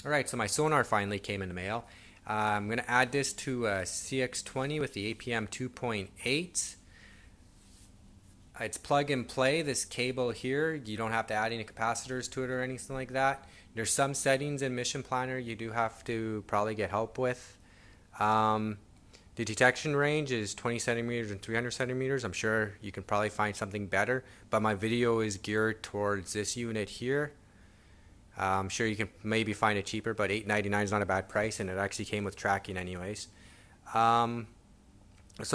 Alright, so my sonar finally came in the mail. I'm going to add this to a cx20 with the APM 2.8. It's plug and play, this cable here. You don't have to add any capacitors to it or anything like that. There's some settings in Mission Planner you do have to probably get help with. The detection range is 20 centimeters and 300 centimeters. I'm sure you can probably find something better, but my video is geared towards this unit here. I'm sure you can maybe find it cheaper, but $8.99 is not a bad price, and it actually came with tracking anyways. So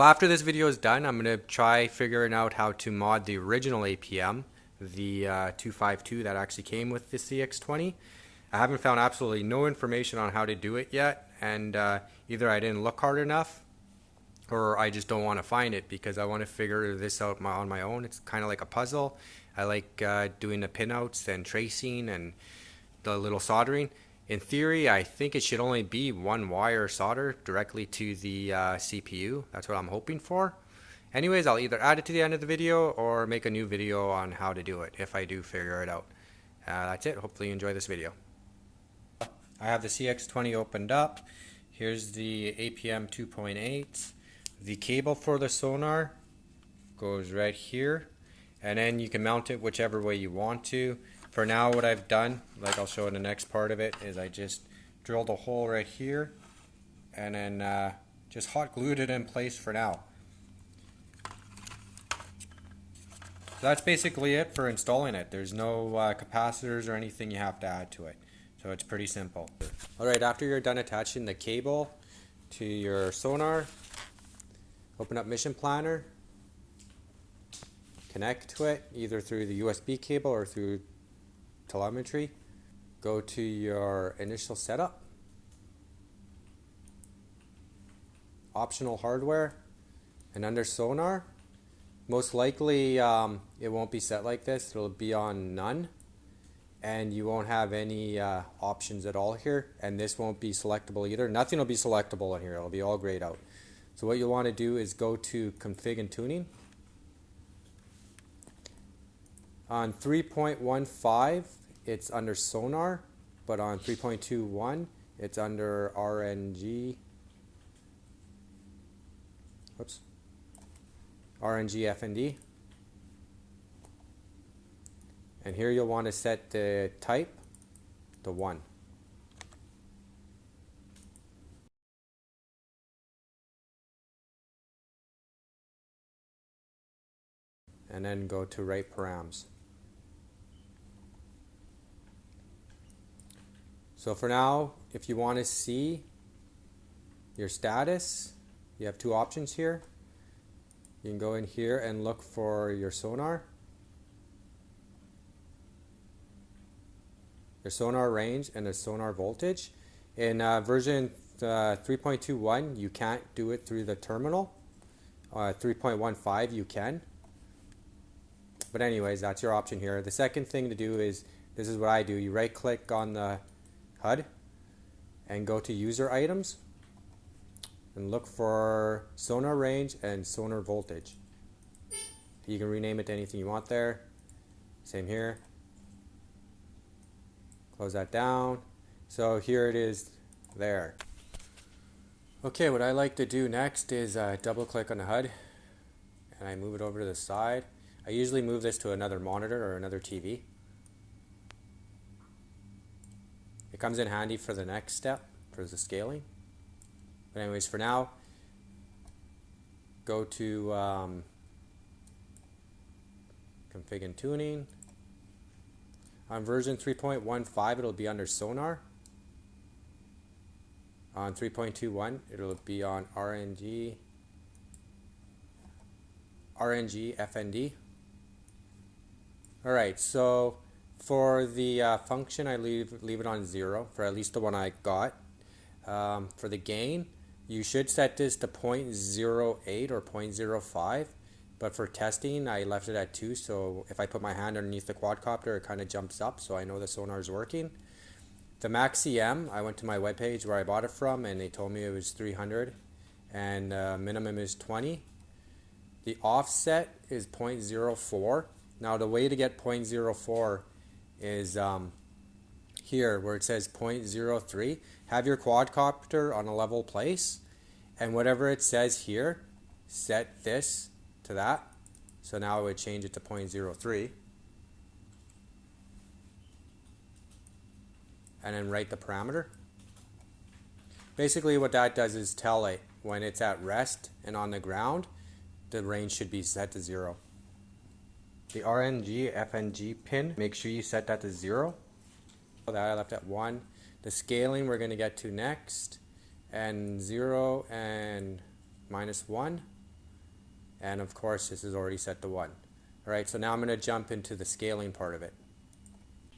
after this video is done, I'm going to try figuring out how to mod the original APM, the 252 that actually came with the CX20. I haven't found absolutely no information on how to do it yet, and either I didn't look hard enough or I just don't want to find it because I want to figure this out on my own. It's kind of like a puzzle. I like doing the pinouts and tracing and the little soldering. In theory, I think it should only be one wire solder directly to the CPU. That's what I'm hoping for. Anyways, I'll either add it to the end of the video or make a new video on how to do it if I do figure it out. That's it. Hopefully you enjoy this video. I have the CX20 opened up. Here's the APM 2.8. The cable for the sonar goes right here, and then you can mount it whichever way you want to. For now, what I've done, like I'll show in the next part of it, is I just drilled a hole right here and then just hot glued it in place for now. So that's basically it for installing it. There's no capacitors or anything you have to add to it. So it's pretty simple. Alright, after you're done attaching the cable to your sonar, open up Mission Planner, connect to it either through the USB cable or through telemetry. Go to your initial setup, optional hardware, and under sonar, most likely it won't be set like this. It'll be on none, and you won't have any options at all here, and this won't be selectable either. Nothing will be selectable in here. It'll be all grayed out. So what you'll want to do is go to config and tuning. On 3.15 it's under sonar, but on 3.21 it's under RNG. Whoops. RNG FND. And here you'll want to set the type to 1. And then go to write params. So for now, if you want to see your status, you have two options here. You can go in here and look for your sonar range, and the sonar voltage. In version 3.21, you can't do it through the terminal. 3.15, you can. But anyways, that's your option here. The second thing to do is, this is what I do. You right click on the HUD and go to user items and look for sonar range and sonar voltage. You can rename it to anything you want there. Same here. Close that down. So here it is there. Okay, what I like to do next is double click on the HUD and I move it over to the side. I usually move this to another monitor or another TV. It comes in handy for the next step, for the scaling. But anyways, for now, go to config and tuning. On version 3.15, it'll be under sonar. On 3.21, it'll be on RNG FND. Alright, so for the function, I leave it on 0, for at least the one I got. For the gain, you should set this to 0.08 or 0.05, but for testing, I left it at 2, so if I put my hand underneath the quadcopter, it kind of jumps up, so I know the sonar is working. The max CM, I went to my webpage where I bought it from, and they told me it was 300, and minimum is 20. The offset is 0.04. Now the way to get 0.04 is here where it says 0.03, have your quadcopter on a level place, and whatever it says here, set this to that. So now I would change it to 0.03. And then write the parameter. Basically what that does is tell it when it's at rest and on the ground, the range should be set to 0. The RNG FNG pin, make sure you set that to 0. That I left at 1. The scaling we're going to get to next, and 0 and -1. And of course this is already set to 1. Alright, so now I'm going to jump into the scaling part of it.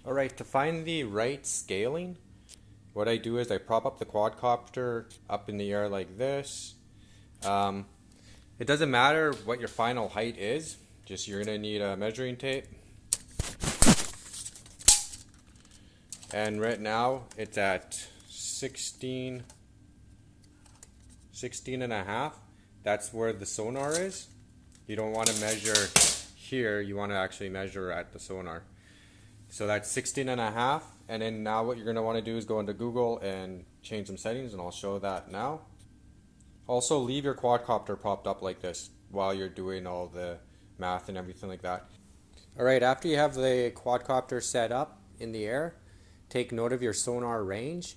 Alright, to find the right scaling, what I do is I prop up the quadcopter up in the air like this. It doesn't matter what your final height is, just you're going to need a measuring tape. And right now it's at 16 and a half. That's where the sonar is. You don't want to measure here, you want to actually measure at the sonar. So that's 16 and a half, and then now what you're going to want to do is go into Google and change some settings, and I'll show that now. Also leave your quadcopter propped up like this while you're doing all the math and everything like that. Alright, after you have the quadcopter set up in the air, take note of your sonar range.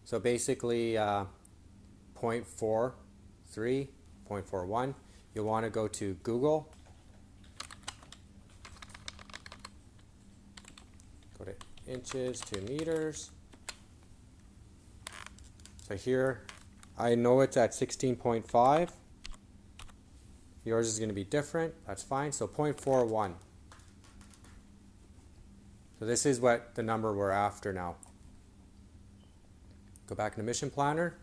So basically 0.43, 0.41, you'll want to go to Google. Go to inches to meters. So here, I know it's at 16.5. Yours is going to be different. That's fine. So 0.41. So this is what the number we're after now. Go back into Mission Planner.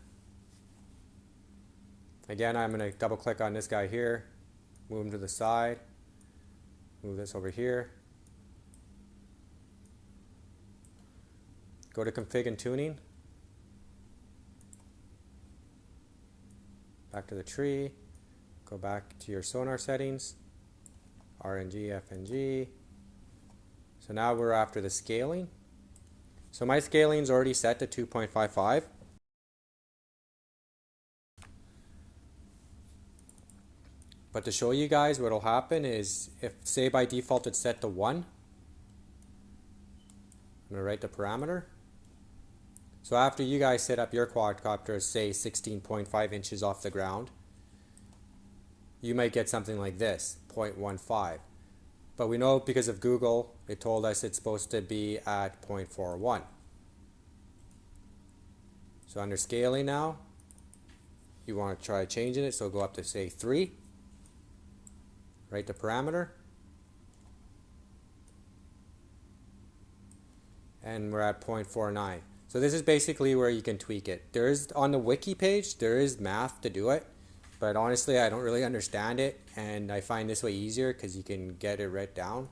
Again, I'm going to double click on this guy here. Move him to the side. Move this over here. Go to Config and Tuning. Back to the tree. Go back to your sonar settings. RNG, FNG. So now we're after the scaling. So my scaling is already set to 2.55. But to show you guys what will happen is, if say by default it's set to 1, I'm going to write the parameter. So after you guys set up your quadcopter, say 16.5 inches off the ground, you might get something like this, 0.15. But we know because of Google, it told us it's supposed to be at 0.41. So under scaling now, you want to try changing it, so go up to say 3. Write the parameter. And we're at 0.49. So this is basically where you can tweak it. There is, on the wiki page, there is math to do it. But honestly, I don't really understand it, and I find this way easier because you can get it right down.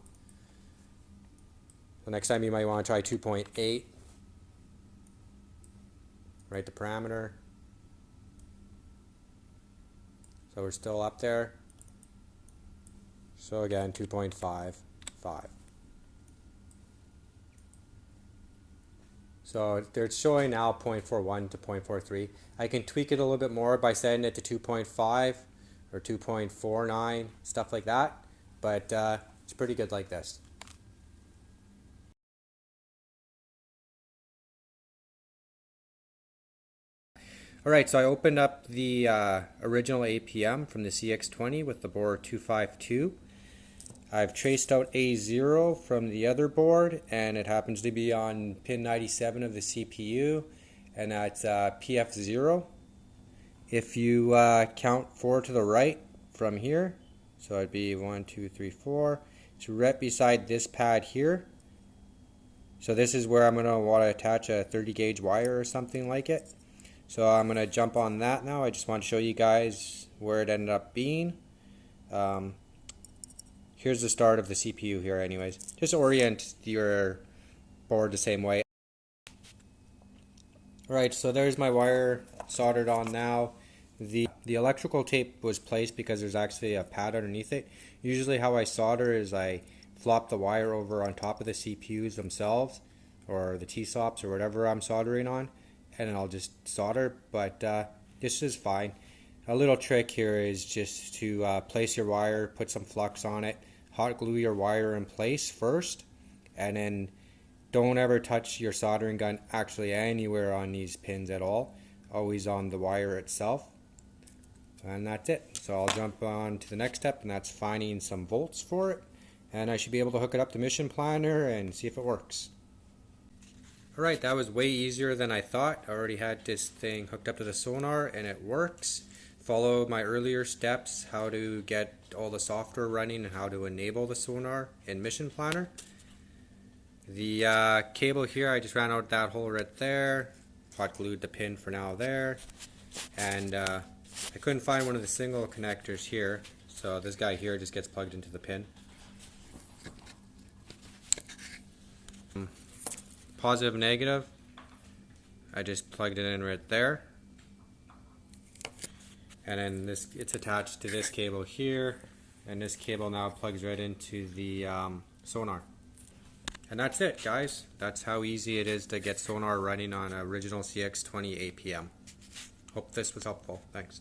So next time you might want to try 2.8. Write the parameter. So we're still up there. So again, 2.55. So they're showing now 0.41 to 0.43. I can tweak it a little bit more by setting it to 2.5 or 2.49, stuff like that. But it's pretty good like this. Alright, so I opened up the original APM from the cx20 with the board 252. I've traced out A0 from the other board, and it happens to be on pin 97 of the CPU, and that's PF0. If you count 4 to the right from here, so it'd be 1, 2, 3, 4, it's right beside this pad here. So this is where I'm going to want to attach a 30 gauge wire or something like it. So I'm going to jump on that now. I just want to show you guys where it ended up being. Here's the start of the CPU here anyways. Just orient your board the same way. Alright, so there's my wire soldered on now. The electrical tape was placed because there's actually a pad underneath it. Usually how I solder is I flop the wire over on top of the CPUs themselves. or the T-stops or whatever I'm soldering on, and then I'll just solder, but this is fine. A little trick here is just to place your wire, put some flux on it, hot glue your wire in place first, and then don't ever touch your soldering gun actually anywhere on these pins at all, always on the wire itself. And that's it. So I'll jump on to the next step, and that's finding some volts for it, and I should be able to hook it up to Mission Planner and see if it works. Alright, that was way easier than I thought. I already had this thing hooked up to the Sonar and it works. Follow my earlier steps, how to get all the software running and how to enable the Sonar in Mission Planner. The cable here, I just ran out that hole right there, hot glued the pin for now there, and I couldn't find one of the single connectors here, so this guy here just gets plugged into the pin. Positive, negative, I just plugged it in right there, and then this, it's attached to this cable here, and this cable now plugs right into the Sonar. And that's it, guys. That's how easy it is to get Sonar running on original cx20 APM. Hope this was helpful. Thanks.